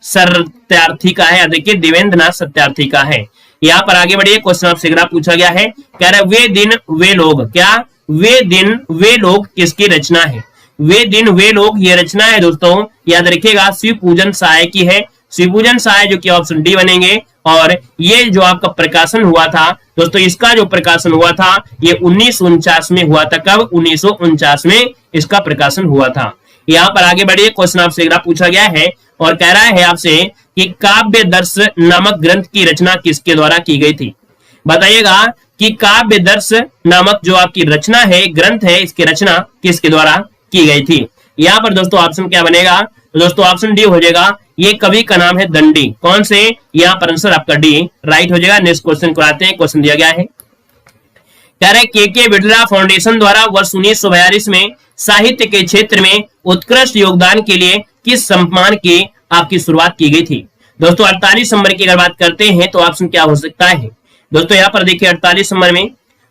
A: सत्यार्थी का है। देखिए देवेंद्र नाथ सत्यार्थी का है। यहाँ पर आगे बढ़िए, क्वेश्चन आपसे अगला पूछा गया है, कह रहे वे दिन वे लोग, क्या वे दिन वे लोग किसकी रचना है। वे दिन वे लोग ये रचना है दोस्तों, याद रखिएगा शिव पूजन सहाय की है, शिव पूजन सहाय जो कि ऑप्शन डी बनेंगे। और ये जो आपका प्रकाशन हुआ था दोस्तों, इसका जो प्रकाशन हुआ था ये 1949 में हुआ था। कब, 1949 में इसका प्रकाशन हुआ था। यहाँ पर आगे बढ़िए, क्वेश्चन आपसे अगला पूछा गया है और कह रहा है आपसे कि काव्य दर्श नामक ग्रंथ की रचना किसके द्वारा की गई थी। बताइएगा कि काव्य दर्श नामक जो आपकी रचना है, ग्रंथ है, इसकी रचना किसके द्वारा की गई थी। यहाँ पर दोस्तों ऑप्शन क्या बनेगा, तो दोस्तों ऑप्शन डी हो जाएगा, ये कवि का नाम है दंडी। कौन से, यहाँ पर आंसर आपका डी राइट हो जाएगा। नेक्स्ट क्वेश्चन को आते हैं, क्वेश्चन दिया गया है, कह रहे के बिड़ला फाउंडेशन द्वारा वर्ष 1942 में साहित्य के क्षेत्र में उत्कृष्ट योगदान के लिए किस सम्मान की आपकी शुरुआत की गई थी। दोस्तों 48 नंबर की अगर बात करते हैं तो ऑप्शन क्या हो सकता है। दोस्तों यहाँ पर देखिए 48 नंबर में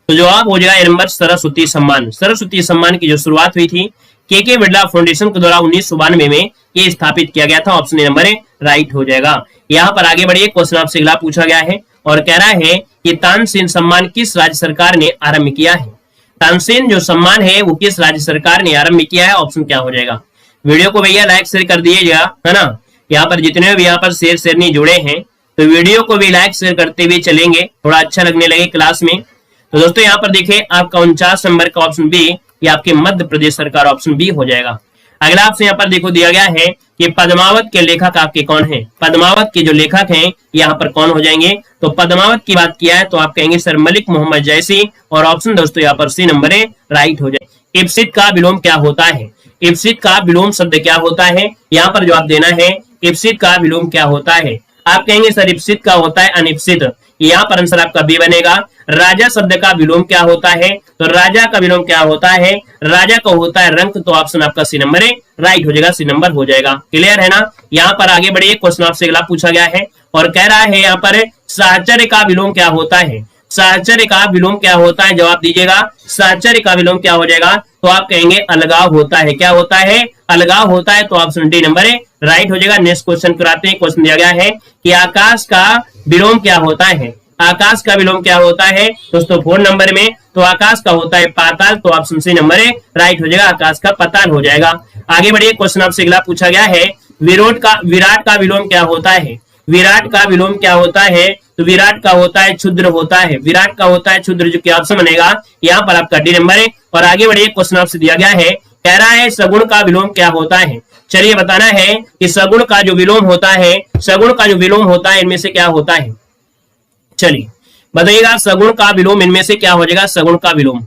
A: तो जवाब हो जाएगा नंबर सरस्वती सम्मान। सरस्वती सम्मान की जो शुरुआत हुई थी के बिड़ला फाउंडेशन के द्वारा 1992 में ये स्थापित किया गया था। ऑप्शन नंबर राइट हो जाएगा। यहाँ पर आगे बढ़िए, क्वेश्चन आपसे अगला पूछा गया है और कह रहा है कि तानसेन सम्मान किस राज्य सरकार ने आरंभ किया है। तानसेन जो सम्मान है वो किस राज्य सरकार ने आरंभ किया है। ऑप्शन क्या हो जाएगा। वीडियो को भैया लाइक शेयर कर दीजिएगा, है ना। यहाँ पर जितने भी यहाँ पर शेयर नहीं जुड़े हैं तो वीडियो को भी लाइक शेयर करते हुए चलेंगे, थोड़ा अच्छा लगने लगे क्लास में। तो दोस्तों यहाँ पर देखिए आपका 49 नंबर का ऑप्शन बी, ये आपके मध्य प्रदेश सरकार, ऑप्शन बी हो जाएगा। अगला आपसे यहाँ पर देखो दिया गया है कि पद्मावत के लेखक आपके कौन हैं। पद्मावत के जो लेखक हैं यहाँ पर कौन हो जाएंगे। तो पद्मावत की बात किया है तो आप कहेंगे सर मलिक मोहम्मद जैसी, और ऑप्शन दोस्तों यहाँ पर सी नंबर है राइट हो जाए। इप्सित का विलोम क्या होता है। इप्सित का विलोम शब्द क्या होता है, यहाँ पर जवाब देना है। इप्सित का विलोम क्या होता है, आप कहेंगे सर इप्सित का होता है अनिप्सित, यहाँ पर आंसर आपका बी बनेगा। राजा शब्द का विलोम क्या होता है, तो राजा का विलोम क्या होता है, राजा का होता है रंक, तो ऑप्शन आपका सी नंबर है राइट हो जाएगा, सी नंबर हो जाएगा। क्लियर है ना। यहाँ पर आगे बढ़िए, क्वेश्चन आपसे अगला पूछा गया है और कह रहा है यहाँ पर साहचर्य का विलोम क्या होता है। साहचर्य का विलोम क्या होता है, जवाब दीजिएगा। साहचर्य का विलोम क्या हो जाएगा, तो आप कहेंगे अलगाव होता है। क्या होता है, अलगाव होता है, तो ऑप्शन डी नंबर है राइट हो जाएगा। नेक्स्ट क्वेश्चन कराते हैं। क्वेश्चन दिया गया है कि आकाश का विलोम क्या होता है। आकाश का विलोम क्या होता है दोस्तों 4 नंबर में, तो आकाश का होता है पाताल, तो ऑप्शन सी नंबर है राइट हो जाएगा, आकाश का पाताल हो जाएगा। आगे बढ़िए, क्वेश्चन आपसे अगला पूछा गया है विराट का विलोम क्या होता है। विराट का विलोम क्या होता है? तो विराट का होता है क्षुद्र होता है, विराट का होता है क्षुद्र, जो कि ऑप्शन बनेगा यहाँ पर आपका डी नंबर है। और आगे बढ़िए, क्वेश्चन आपसे दिया गया है, कह रहा है सगुण का विलोम क्या होता है? चलिए बताना है कि सगुण का जो विलोम होता है, सगुण का जो विलोम होता है इनमें से क्या होता है? चलिए बताइएगा, सगुण का विलोम इनमें से क्या हो जाएगा? सगुण का विलोम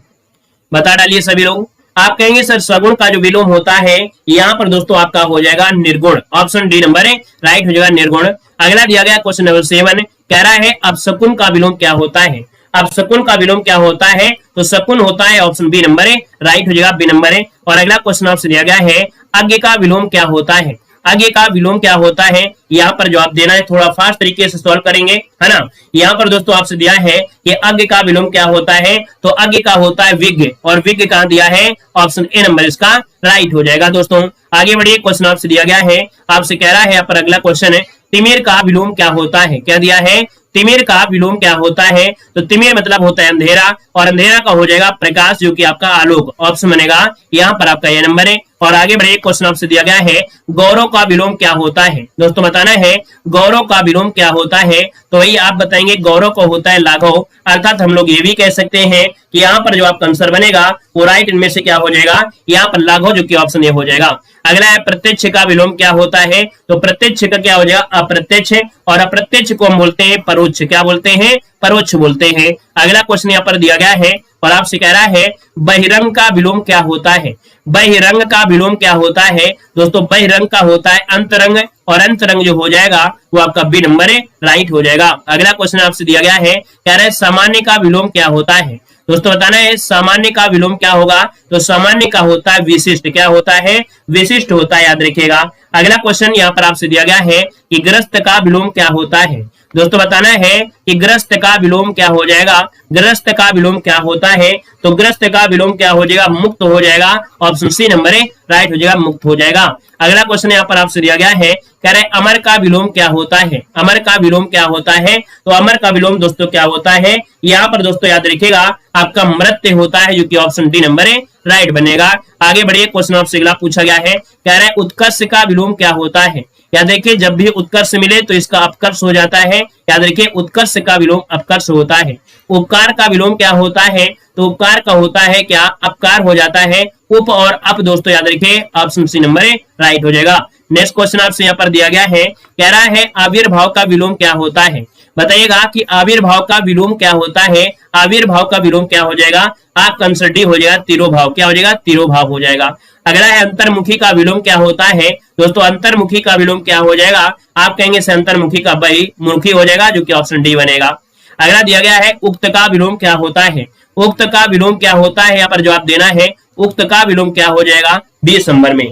A: बता डालिए सभी लोग। आप कहेंगे सर सगुण का जो विलोम होता है यहाँ पर दोस्तों आपका हो जाएगा निर्गुण, ऑप्शन डी नंबर है, राइट हो जाएगा निर्गुण। अगला दिया गया क्वेश्चन नंबर 7, कह रहा है अब शकुन का विलोम क्या होता है? अब शकुन का विलोम क्या होता है? तो शकुन होता है ऑप्शन बी नंबर है, राइट हो जाएगा बी नंबर है। और अगला क्वेश्चन आपसे दिया गया है, अज्ञ का विलोम क्या होता है? अज्ञ का विलोम क्या होता है? यहाँ पर जवाब देना है, थोड़ा फास्ट तरीके से सॉल्व करेंगे, है ना। यहाँ पर दोस्तों आपसे दिया है कि अज्ञ का विलोम क्या होता है? तो अज्ञ का होता है विज्ञ, और विज्ञ कहाँ दिया है? ऑप्शन ए नंबर इसका राइट हो जाएगा। दोस्तों आगे बढ़िए, क्वेश्चन आपसे दिया गया है, आपसे कह रहा है यहाँ पर अगला क्वेश्चन है, तिमिर का विलोम क्या होता है? क्या दिया है? तिमिर का विलोम क्या होता है? तो तिमिर मतलब होता है अंधेरा, और अंधेरा का हो जाएगा प्रकाश, जो कि आपका आलोक, ऑप्शन बनेगा यहाँ पर आपका ये नंबर है। और आगे बढ़िए, क्वेश्चन आपसे दिया गया है, गौरव का विलोम क्या होता है? दोस्तों बताना है गौरव का विलोम क्या होता है? तो वही आप बताएंगे, गौरव को होता है लाघव, अर्थात हम लोग ये भी कह सकते हैं कि यहाँ पर जो आपका आंसर बनेगा वो राइट इनमें से क्या हो जाएगा? यहाँ पर लाघव, जो कि ऑप्शन ए हो जाएगा। अगला है प्रत्यक्ष का विलोम क्या होता है? तो प्रत्यक्ष का क्या हो जाएगा? अप्रत्यक्ष, और अप्रत्यक्ष को हम बोलते हैं परोक्ष, क्या बोलते हैं? परोक्ष बोलते हैं। अगला क्वेश्चन यहाँ पर दिया गया है और आपसे कह रहा है बहिरंग का विलोम क्या होता है? बहिरंग का विलोम क्या होता है? दोस्तों बहिरंग का होता है अंतरंग, और अंतरंग जो हो जाएगा वो आपका बी नंबर है, राइट हो जाएगा। अगला क्वेश्चन आपसे दिया गया है, कह रहा है सामान्य का विलोम क्या होता है? दोस्तों बताना है सामान्य का विलोम क्या होगा? तो सामान्य का होता है विशिष्ट, क्या होता है? विशिष्ट होता है, याद रखिएगा। अगला क्वेश्चन यहाँ पर आपसे दिया गया है कि ग्रस्त का विलोम क्या होता है? दोस्तों बताना है कि ग्रस्त का विलोम क्या हो जाएगा? ग्रस्त का विलोम क्या होता है? तो ग्रस्त का विलोम क्या हो जाएगा? मुक्त हो जाएगा, ऑप्शन सी नंबर है, राइट हो जाएगा, मुक्त हो जाएगा। अगला क्वेश्चन यहाँ पर आपसे दिया गया है, कह रहे अमर का विलोम क्या होता है? अमर का विलोम क्या होता है? तो अमर का विलोम दोस्तों क्या होता है? यहाँ पर दोस्तों याद रखिएगा आपका मृत्यु होता है, जो कि ऑप्शन डी नंबर है, राइट बनेगा। आगे बढ़िए, क्वेश्चन आपसे अगला पूछा गया है, कह रहा है उत्कर्ष का विलोम क्या होता है? याद देखिए, जब भी उत्कर्ष मिले तो इसका अपकर्ष हो जाता है, याद रखिए उत्कर्ष का विलोम अपकर्ष होता है। उपकार का विलोम क्या होता है? तो उपकार का होता है क्या? अपकार हो जाता है, उप और अप दोस्तों याद रखिए, ऑप्शन सी नंबर है, राइट हो जाएगा। नेक्स्ट क्वेश्चन आपसे यहाँ पर दिया गया है, कह रहा है आविर्भाव का विलोम क्या होता है? बताइएगा कि आविर्भाव का विलोम क्या होता है? आविर्भाव का विलोम क्या हो जाएगा? आपका आंसर डी हो जाएगा, तिरोभाव, क्या हो जाएगा? तिरोभाव हो जाएगा। अगला है अंतर्मुखी का विलोम क्या होता है? दोस्तों अंतर्मुखी का विलोम क्या हो जाएगा? आप कहेंगे से अंतर्मुखी का बहिर्मुखी हो जाएगा, जो कि ऑप्शन डी बनेगा। अगला दिया गया है उक्त का विलोम क्या होता है? उक्त का विलोम क्या होता है? यहाँ पर जवाब देना है, उक्त का विलोम क्या हो जाएगा? 20 नंबर में।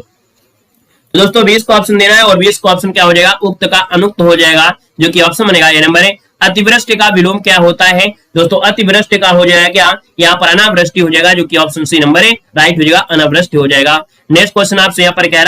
A: तो दोस्तों 20 को ऑप्शन देना है, और 20 को ऑप्शन क्या हो जाएगा? उक्त का अनुक्त हो जाएगा, जो कि ऑप्शन बनेगा ये नंबर है। अतिवृष्टि का विलोम क्या होता है? दोस्तों अतिवृष्टि का हो जाएगा क्या? यहाँ पर अनावृष्टि हो जाएगा, जो कि ऑप्शन सी नंबर है, राइट हो जाएगा, अनावृष्टि हो जाएगा। नेक्स्ट क्वेश्चन आपसे यहाँ पर कह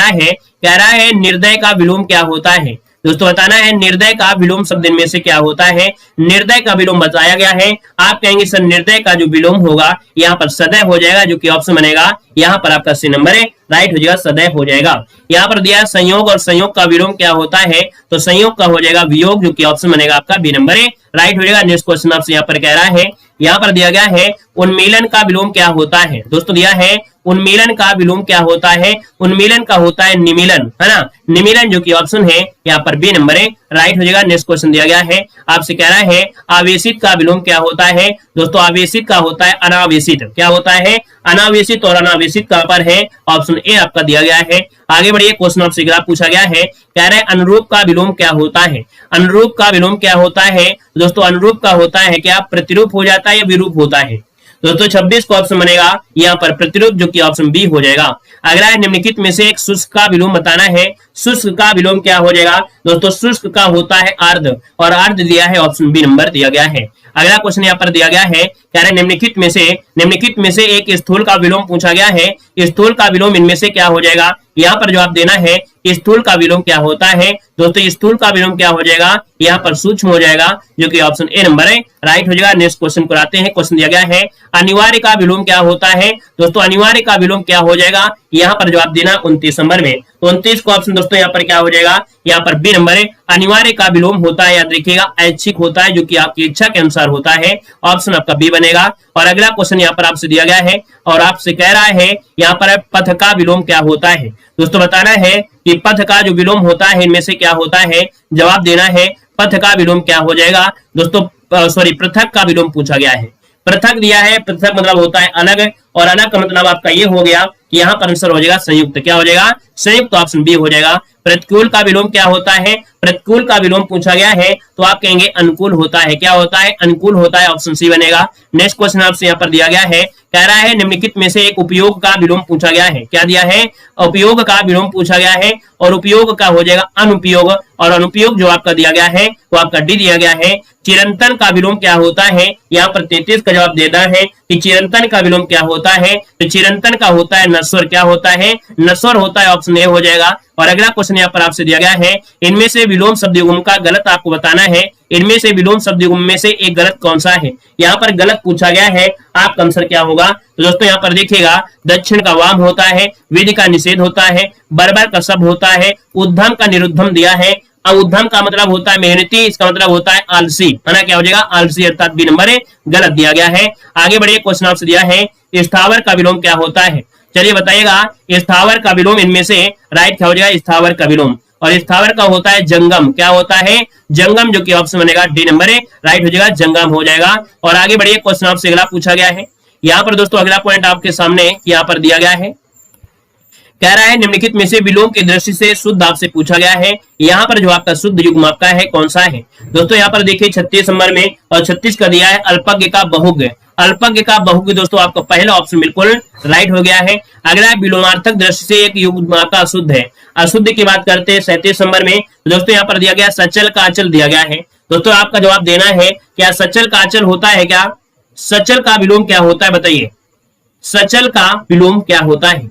A: रहा है निर्दय का विलोम क्या होता है? दोस्तों बताना है निर्दय का विलोम शब्द इनमें से क्या होता है? निर्दय का विलोम बताया गया है, आप कहेंगे सर निर्दय का जो विलोम होगा यहाँ पर सदैव हो जाएगा, जो कि ऑप्शन बनेगा यहाँ पर आपका सी नंबर है, राइट हो जाएगा, सदैव हो जाएगा। यहाँ पर दिया संयोग, और संयोग का विलोम क्या होता है? तो संयोग का हो जाएगा वियोग, जो कि ऑप्शन बनेगा आपका बी नंबर है, राइट हो जाएगा। नेक्स्ट क्वेश्चन आपसे यहाँ पर कह रहा है, यहाँ पर दिया गया है उन्मीलन का विलोम क्या होता है? दोस्तों दिया है उन्मीलन का विलोम क्या होता है? उन्मीलन का होता है निमीलन, है ना, निमीलन, जो कि ऑप्शन है यहाँ पर बी नंबर है, राइट हो जाएगा। नेक्स्ट क्वेश्चन दिया गया है, आपसे कह रहा है आवेशित का विलोम क्या होता है? दोस्तों आवेशित का होता है अनावेशित, क्या होता है? अनावेशित, और अनावेशित कहां पर है? ऑप्शन ए आपका दिया गया है। आगे बढ़िए, क्वेश्चन आपसे पूछा गया है, कह रहे हैं अनुरूप का विलोम क्या होता है? अनुरूप का विलोम क्या होता है? दोस्तों अनुरूप का होता है क्या? प्रतिरूप हो जाता है या विरूप होता है? दोस्तों 26 को ऑप्शन बनेगा यहाँ पर प्रतिरूप, जो कि ऑप्शन बी हो जाएगा। अगला है निम्नलिखित में से एक शुष्क का विलोम बताना है। शुष्क का विलोम क्या हो जाएगा? दोस्तों शुष्क का होता है अर्ध, और अर्ध दिया है, ऑप्शन बी नंबर दिया गया है। अगला क्वेश्चन यहाँ पर दिया गया है, कह रहे निम्नलिखित में से एक स्थूल का विलोम पूछा गया है। स्थूल का विलोम इनमें से क्या हो जाएगा? यहाँ पर जवाब देना है स्थूल का विलोम क्या होता है? दोस्तों स्थूल का विलोम क्या हो जाएगा? यहाँ पर सूक्ष्म हो जाएगा, जो कि ऑप्शन ए नंबर है, राइट हो जाएगा। नेक्स्ट क्वेश्चन को आते हैं। क्वेश्चन दिया गया है अनिवार्य का विलोम क्या होता है? दोस्तों अनिवार्य का विलोम क्या हो जाएगा? यहाँ पर जवाब देना 29 नंबर में। 29 को ऑप्शन दोस्तों यहाँ पर क्या हो जाएगा, यहाँ पर बी नंबर है। अनिवार्य का विलोम होता है, याद रखिएगा, ऐच्छिक होता है जो कि आपकी इच्छा के अनुसार होता है। ऑप्शन आपका बी बनेगा। और अगला क्वेश्चन यहाँ पर आपसे दिया गया है और आपसे कह रहा है यहाँ पर पथ का विलोम क्या होता है। दोस्तों बताना है कि पथ का जो विलोम होता है इनमें से क्या होता है, जवाब देना है पथ का विलोम क्या हो जाएगा दोस्तों, सॉरी पृथक का विलोम पूछा गया है। पृथक दिया है, पृथक मतलब होता है अलग, और अलग का मतलब आपका ये हो गया कि यहाँ पर आंसर हो जाएगा संयुक्त। क्या हो जाएगा, संयुक्त। ऑप्शन बी हो जाएगा। प्रतिकूल का विलोम क्या होता है, प्रतिकूल का विलोम पूछा गया है तो आप कहेंगे अनुकूल होता है। क्या होता है, अनुकूल होता है। ऑप्शन सी बनेगा। नेक्स्ट क्वेश्चन आपसे यहाँ पर दिया गया है, कह रहा है निम्नलिखित में से एक उपयोग का विलोम पूछा गया है। क्या दिया है, उपयोग का विलोम पूछा गया है, और उपयोग का हो जाएगा अनुपयोग, और अनुपयोग जो आपका दिया गया है वो आपका डी दिया गया है। चिरंतन का विलोम क्या होता है, यहाँ पर 33 का जवाब देना है कि चिरंतन का विलोम क्या होता है, तो चिरंतन का होता है नस्वर। क्या होता है, नस्वर होता है। ऑप्शन ए हो जाएगा। और अगला क्वेश्चन यहाँ पर आपसे दिया गया है, इनमें से विलोम शब्द युग्म का गलत आपको बताना है। इनमें से विलोम शब्द युग्म में से एक गलत कौन सा है, यहाँ पर गलत पूछा गया है, आपका आंसर क्या होगा। तो दोस्तों यहाँ पर देखिएगा, दक्षिण का वाम होता है, विधि का निषेध होता है, बर्बर का सब होता है, उद्धम का निरुद्धम दिया है। उद्धम का मतलब होता है मेहनती, इसका मतलब होता है आलसी, है ना। क्या हो जाएगा, आलसी, अर्थात बी नंबर गलत दिया गया है। आगे बढ़िए, क्वेश्चन आपसे दिया है स्थावर का विलोम क्या होता है। चलिए बताइएगा, स्थावर का विलोम इनमें से राइट क्या हो जाएगा, स्थावर का विलोम। और स्थावर का होता है जंगम। क्या होता है, जंगम, जो कि ऑप्शन बनेगा डी नंबर राइट हो जाएगा, जंगम हो जाएगा। और आगे बढ़िए, क्वेश्चन आपसे अगला पूछा गया है। यहाँ पर दोस्तों अगला पॉइंट आपके सामने यहाँ पर दिया गया है, कह रहा है निम्नलिखित में से विलोम की दृष्टि से शुद्ध आपसे पूछा गया है। यहाँ पर जो आपका शुद्ध युग्म आपका है कौन सा है। दोस्तों यहाँ पर देखिए 36 नंबर में, और 36 का दिया है अल्पज्ञ का बहुज्ञ। अल्पज्ञ का बहुज्ञ दोस्तों आपका पहला ऑप्शन बिल्कुल राइट हो गया है। अगला विलोमार्थक दृष्टि से एक युग्म आपका अशुद्ध है। अशुद्ध की बात करते हैं 37 नंबर में, दोस्तों यहाँ पर दिया गया सचल का अचल दिया गया है। दोस्तों आपका जवाब देना है, क्या सचल का अचल होता है क्या, सचल का विलोम क्या होता है, बताइए सचल का विलोम क्या होता है।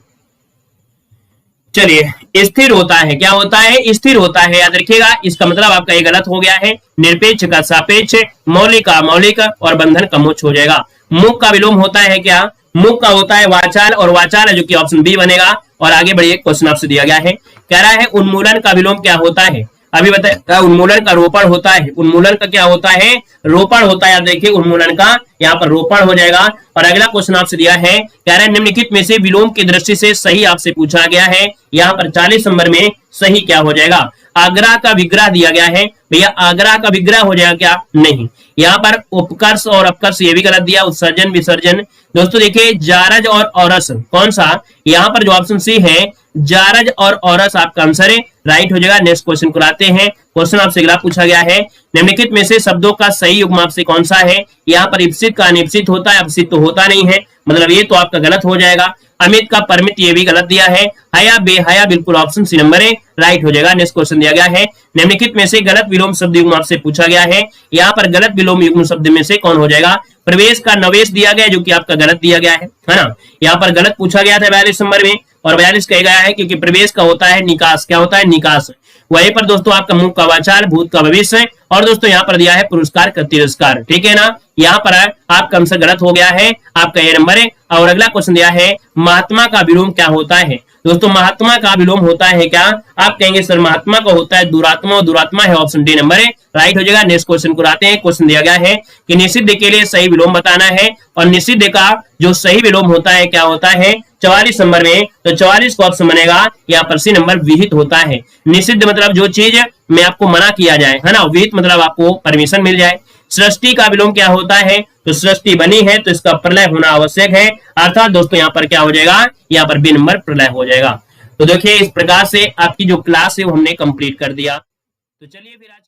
A: चलिए, स्थिर होता है। क्या होता है, स्थिर होता है, याद रखिएगा। इसका मतलब आपका ये गलत हो गया है। निरपेक्ष का सापेक्ष, मौलिक का मौलिक, और बंधन का मोक्ष हो जाएगा। मुख का विलोम होता है क्या, मुख का होता है वाचाल, और वाचाल है जो कि ऑप्शन बी बनेगा। और आगे बढ़िए, क्वेश्चन आपसे दिया गया है, कह रहा है उन्मूलन का विलोम क्या होता है। अभी बताया, उन्मूलन का रोपण होता है। उन्मूलन का क्या होता है, रोपण होता है। याद देखिए, उन्मूलन का यहाँ पर रोपण हो जाएगा। और अगला क्वेश्चन आपसे दिया है, कह रहा है निम्नलिखित में से विलोम की दृष्टि से सही आपसे पूछा गया है। यहाँ पर 40 नंबर में सही क्या हो जाएगा, आग्रह का विग्रह दिया गया है। भैया आग्रह का विग्रह हो जाएगा क्या, नहीं। यहाँ पर उपकर्ष और अपकर्ष ये भी गलत दिया, उत्सर्जन विसर्जन। दोस्तों देखिए, जारज और औरस कौन सा, यहाँ पर जो ऑप्शन सी है जारज और औरस आपका आंसर है, राइट हो जाएगा। नेक्स्ट क्वेश्चन को लाते हैं। क्वेश्चन आपसे अगला पूछा गया है, निम्नलिखित में से शब्दों का सही युग्म आपसे कौन सा है। यहाँ पर इप्सित का अनिप्सित होता है, अपसित तो होता नहीं है, मतलब ये तो आपका गलत हो जाएगा। अमित का परमित ये भी गलत दिया है। हया बेहया बिल्कुल ऑप्शन सी नंबर राइट हो जाएगा। नेक्स्ट क्वेश्चन दिया गया है, निम्नलिखित में से गलत विलोम शब्द युग्म आपसे पूछा गया है। यहाँ पर गलत विलोम युग्म शब्द में से कौन हो जाएगा, प्रवेश का नवेश दिया गया जो कि आपका गलत दिया गया है ना। यहाँ पर गलत पूछा गया था 42 नंबर में, और 42 कहा गया है क्योंकि प्रवेश का होता है निकास। क्या होता है, निकास। वहीं पर दोस्तों आपका मुख का वाचाल, भूत का भविष्य, और दोस्तों यहाँ पर दिया है पुरस्कार का तिरस्कार, ठीक है ना। यहाँ पर आपका आंसर गलत हो गया है, आपका ये नंबर है। और अगला क्वेश्चन दिया है, महात्मा का विलोम क्या होता है। दोस्तों महात्मा का विलोम होता है क्या, आप कहेंगे सर महात्मा का होता है दुरात्मा, और दुरात्मा है ऑप्शन डी नंबर राइट हो जाएगा। नेक्स्ट क्वेश्चन को आते हैं। क्वेश्चन दिया गया है कि निषिद्ध के लिए सही विलोम बताना है, और निषिद्ध का जो सही विलोम होता है क्या होता है 44 नंबर में, तो 44 को ऑप्शन बनेगा यहाँ पर सी नंबर विहित होता है। निषिद्ध मतलब जो चीज में आपको मना किया जाए, है ना। विहित मतलब आपको परमिशन मिल जाए। सृष्टि का विलोम क्या होता है, तो सृष्टि बनी है तो इसका प्रलय होना आवश्यक है, अर्थात दोस्तों यहाँ पर क्या हो जाएगा, यहाँ पर बी नंबर प्रलय हो जाएगा। तो देखिए इस प्रकार से आपकी जो क्लास है वो हमने कंप्लीट कर दिया। तो चलिए फिर आज